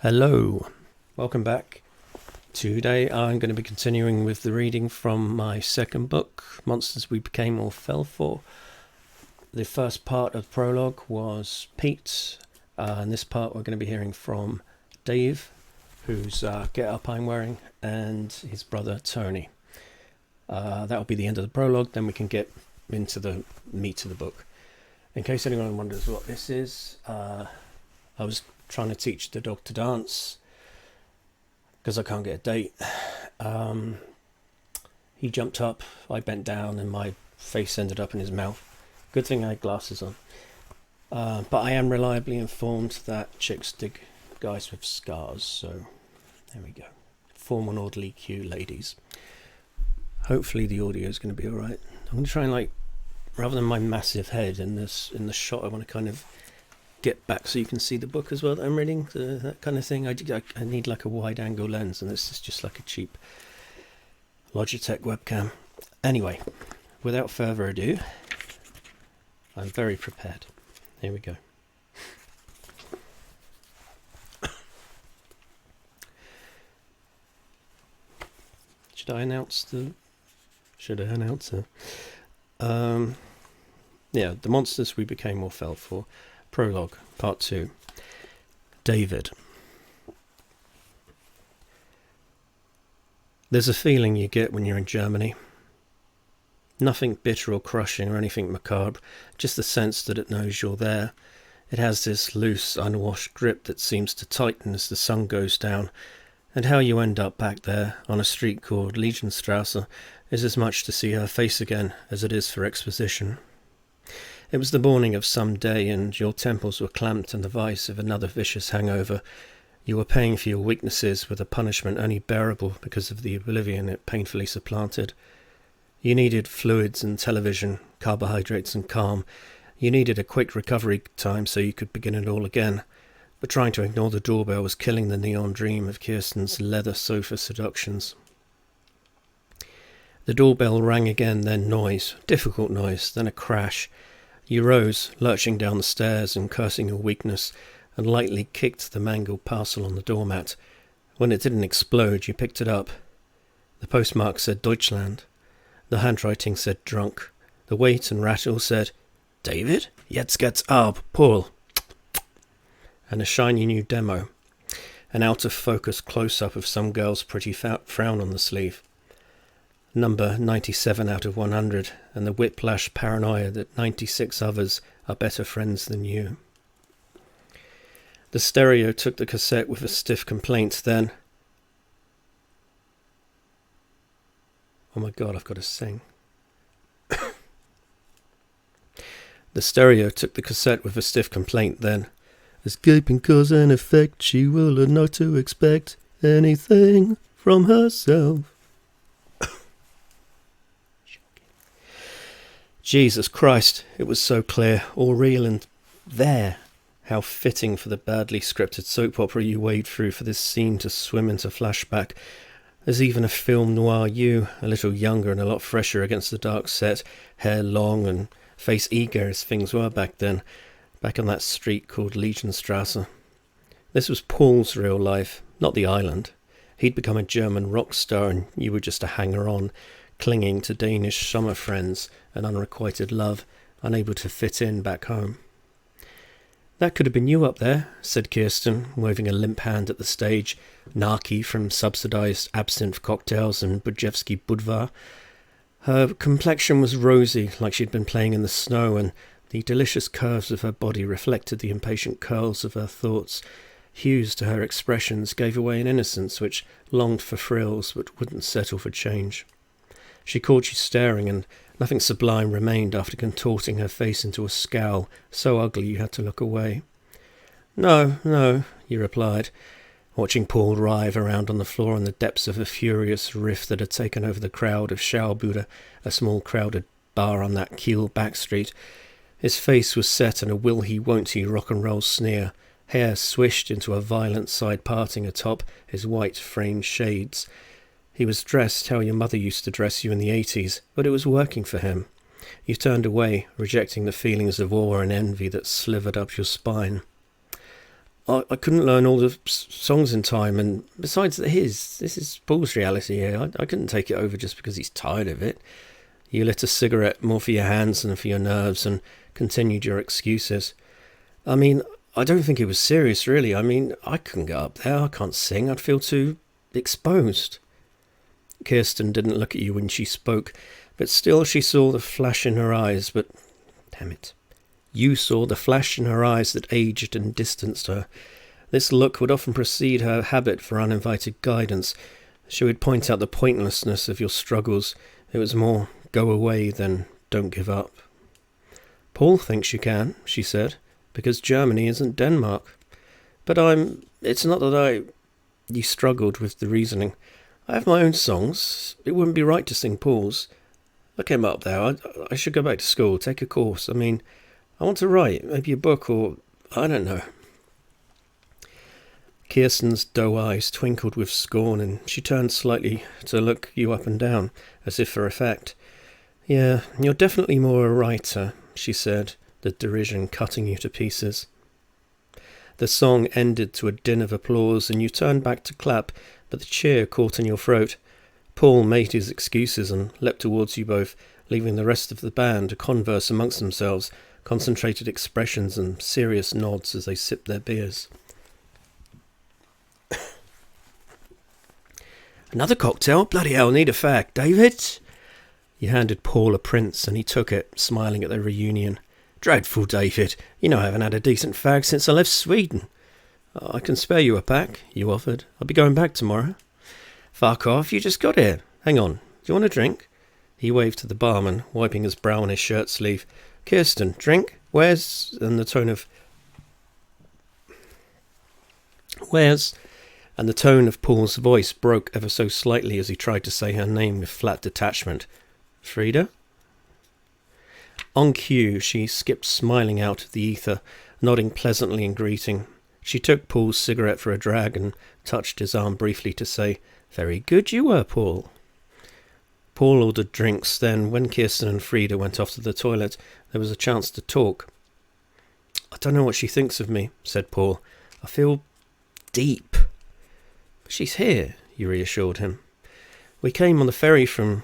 Hello, welcome back. Today I'm going to be continuing with the reading from my second book, Monsters We Became or Fell For. The first part of Prologue was Pete, and this part we're going to be hearing from Dave, whose get-up I'm wearing, and his brother Tony. That'll be the end of the prologue, then we can get into the meat of the book. In case anyone wonders what this is, I was trying to teach the dog to dance because I can't get a date. He jumped up, I bent down, and my face ended up in his mouth. Good thing I had glasses on. But I am reliably informed that chicks dig guys with scars, so there we go. Form an orderly queue, ladies. Hopefully the audio is going to be alright. I'm going to try and, rather than my massive head in the shot, I want to kind of get back so you can see the book as well that I'm reading, that kind of thing. I need like a wide angle lens, and this is just like a cheap Logitech webcam. Anyway, without further ado, I'm very prepared. Here we go. Should I announce it? Yeah, The Monsters We Became or Fell For. Prologue, Part 2. David. There's a feeling you get when you're in Germany. Nothing bitter or crushing or anything macabre, just the sense that it knows you're there. It has this loose, unwashed grip that seems to tighten as the sun goes down, and how you end up back there on a street called Legionstrasse is as much to see her face again as it is for exposition. It was the morning of some day, and your temples were clamped in the vice of another vicious hangover. You were paying for your weaknesses with a punishment only bearable because of the oblivion it painfully supplanted. You needed fluids and television, carbohydrates and calm. You needed a quick recovery time so you could begin it all again. But trying to ignore the doorbell was killing the neon dream of Kirsten's leather sofa seductions. The doorbell rang again, then noise, difficult noise, then a crash. You rose, lurching down the stairs and cursing your weakness, and lightly kicked the mangled parcel on the doormat. When it didn't explode, you picked it up. The postmark said Deutschland. The handwriting said drunk. The weight and rattle said, David, jetzt geht's ab, Paul. And a shiny new demo. An out-of-focus close-up of some girl's pretty frown on the sleeve. Number 97 out of 100, and the whiplash paranoia that 96 others are better friends than you. The stereo took the cassette with a stiff complaint, then... Oh my god, I've got to sing. The stereo took the cassette with a stiff complaint, then... Escaping cause and effect, she will learn not to expect anything from herself. Jesus Christ, it was so clear, all real and there. How fitting for the badly scripted soap opera you wade through for this scene to swim into flashback. There's even a film noir you, a little younger and a lot fresher against the dark set, hair long and face eager as things were back then, back on that street called Legionstrasse. This was Paul's real life, not the island. He'd become a German rock star and you were just a hanger-on, clinging to Danish summer friends and unrequited love, unable to fit in back home. That could have been you up there, said Kirsten, waving a limp hand at the stage, narky from subsidised absinthe cocktails and Budjevsky Budvar. Her complexion was rosy, like she'd been playing in the snow, and the delicious curves of her body reflected the impatient curls of her thoughts. Hues to her expressions gave away an innocence which longed for thrills but wouldn't settle for change. She caught you staring, and nothing sublime remained after contorting her face into a scowl so ugly you had to look away. No, you replied, watching Paul writhe around on the floor in the depths of a furious rift that had taken over the crowd of Schaubude, a small crowded bar on that Kiel back street. His face was set in a will-he-won't-he rock-and-roll sneer, hair swished into a violent side parting atop his white framed shades. He was dressed how your mother used to dress you in the 80s, but it was working for him. You turned away, rejecting the feelings of awe and envy that slivered up your spine. I couldn't learn all the songs in time, and besides this is Paul's reality here. I couldn't take it over just because he's tired of it. You lit a cigarette more for your hands than for your nerves and continued your excuses. I mean, I don't think it was serious, really. I mean, I couldn't get up there. I can't sing. I'd feel too exposed. Kirsten didn't look at you when she spoke, but still she saw the flash in her eyes. But, damn it, you saw the flash in her eyes that aged and distanced her. This look would often precede her habit for uninvited guidance. She would point out the pointlessness of your struggles. It was more go away than don't give up. Paul thinks you can, she said, because Germany isn't Denmark. But it's not that You struggled with the reasoning. I have my own songs. It wouldn't be right to sing Paul's. Look him up there. I should go back to school, take a course. I mean, I want to write, maybe a book or... I don't know. Kirsten's doe eyes twinkled with scorn, and she turned slightly to look you up and down, as if for effect. Yeah, you're definitely more a writer, she said, the derision cutting you to pieces. The song ended to a din of applause, and you turned back to clap, but the cheer caught in your throat. Paul made his excuses and leapt towards you both, leaving the rest of the band to converse amongst themselves, concentrated expressions and serious nods as they sipped their beers. Another cocktail? Bloody hell, need a fag. David? You handed Paul a prince, and he took it, smiling at their reunion. Dreadful, David. You know I haven't had a decent fag since I left Sweden. I can spare you a pack, you offered. I'll be going back tomorrow. Fuck off, you just got here. Hang on, do you want a drink? He waved to the barman, wiping his brow on his shirt sleeve. Kirsten, drink? Where's... And the tone of... Where's... And the tone of Paul's voice broke ever so slightly as he tried to say her name with flat detachment. Frida? On cue, she skipped smiling out of the ether, nodding pleasantly in greeting. She took Paul's cigarette for a drag and touched his arm briefly to say, Very good you were, Paul. Paul ordered drinks. Then, when Kirsten and Frida went off to the toilet, there was a chance to talk. I don't know what she thinks of me, said Paul. I feel deep. But she's here, you reassured him. We came on the ferry from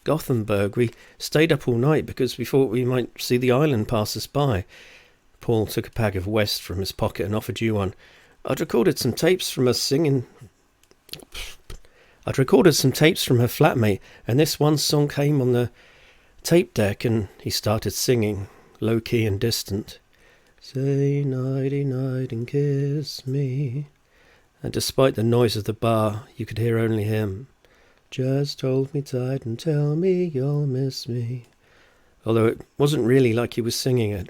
Gothenburg. We stayed up all night because we thought we might see the island pass us by. Paul took a pack of West from his pocket and offered you one. I'd recorded some tapes from her flatmate, and this one song came on the tape deck, and he started singing, low-key and distant. Say nighty-night and kiss me. And despite the noise of the bar, you could hear only him. Just hold me tight and tell me you'll miss me. Although it wasn't really like he was singing it.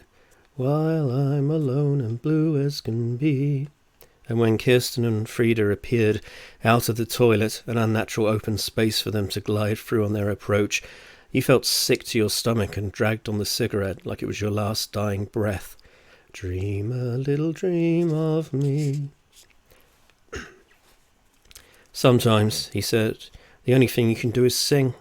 While I'm alone and blue as can be. And when Kirsten and Frida appeared out of the toilet, an unnatural open space for them to glide through on their approach, you felt sick to your stomach and dragged on the cigarette like it was your last dying breath. Dream a little dream of me. Sometimes, he said, the only thing you can do is sing.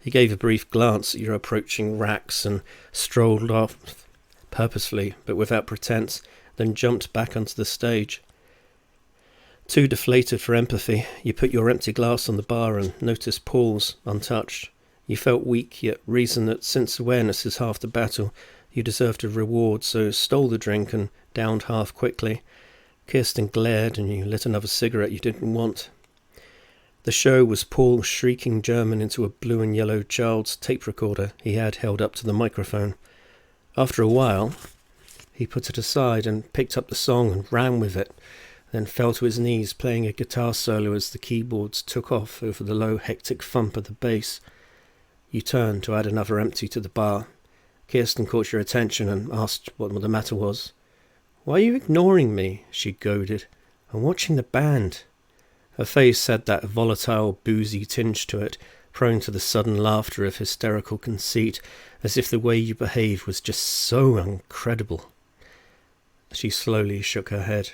He gave a brief glance at your approaching racks and strolled off purposefully, but without pretense, then jumped back onto the stage. Too deflated for empathy, you put your empty glass on the bar and noticed Paul's untouched. You felt weak, yet reasoned that since awareness is half the battle, you deserved a reward, so stole the drink and downed half quickly. Kirsten glared and you lit another cigarette you didn't want. The show was Paul shrieking German into a blue and yellow child's tape recorder he had held up to the microphone. After a while, he put it aside and picked up the song and ran with it, then fell to his knees playing a guitar solo as the keyboards took off over the low hectic thump of the bass. You turned to add another empty to the bar. Kirsten caught your attention and asked what the matter was. Why are you ignoring me? She goaded. I'm watching the band. Her face had that volatile, boozy tinge to it, prone to the sudden laughter of hysterical conceit, as if the way you behaved was just so incredible. She slowly shook her head.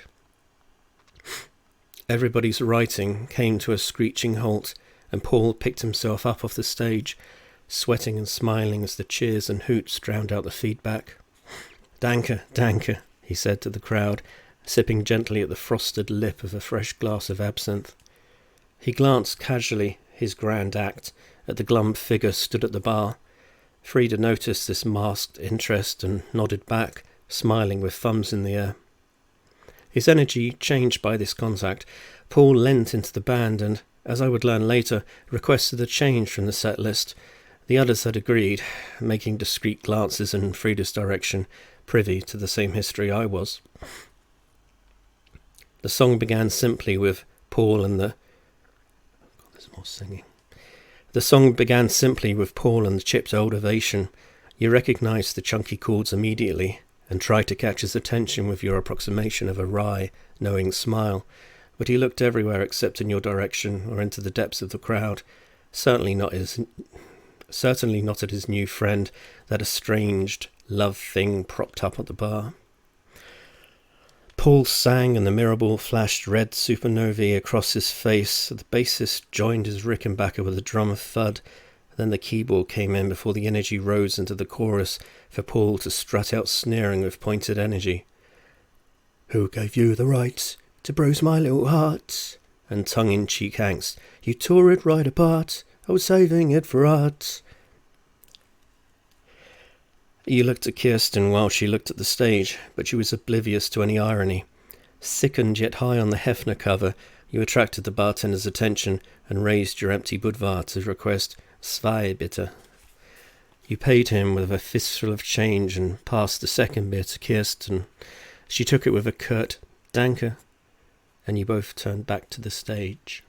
Everybody's writing came to a screeching halt, and Paul picked himself up off the stage, sweating and smiling as the cheers and hoots drowned out the feedback. Danke, danke, he said to the crowd, sipping gently at the frosted lip of a fresh glass of absinthe. He glanced casually, his grand act, at the glum figure stood at the bar. Frida noticed this masked interest and nodded back, smiling with thumbs in the air. His energy changed by this contact. Paul leant into the band and, as I would learn later, requested a change from the set list. The others had agreed, making discreet glances in Frida's direction, privy to the same history I was. The song began simply with Paul and the... there's more singing. The song began simply with Paul and the chipped old ovation. You recognised the chunky chords immediately, and tried to catch his attention with your approximation of a wry, knowing smile, but he looked everywhere except in your direction or into the depths of the crowd, certainly not at his new friend, that estranged love thing propped up at the bar. Paul sang and the mirror ball flashed red supernovae across his face. The bassist joined his rickenbacker with a drum thud. Then the keyboard came in before the energy rose into the chorus for Paul to strut out sneering with pointed energy. Who gave you the right to bruise my little heart? And tongue-in-cheek angst. You tore it right apart. I was saving it for art. You looked at Kirsten while she looked at the stage, but she was oblivious to any irony. Sickened yet high on the Hefner cover, you attracted the bartender's attention and raised your empty boudoir to request "Zwei bitte." You paid him with a fistful of change and passed the second beer to Kirsten. She took it with a curt "Danke," and you both turned back to the stage.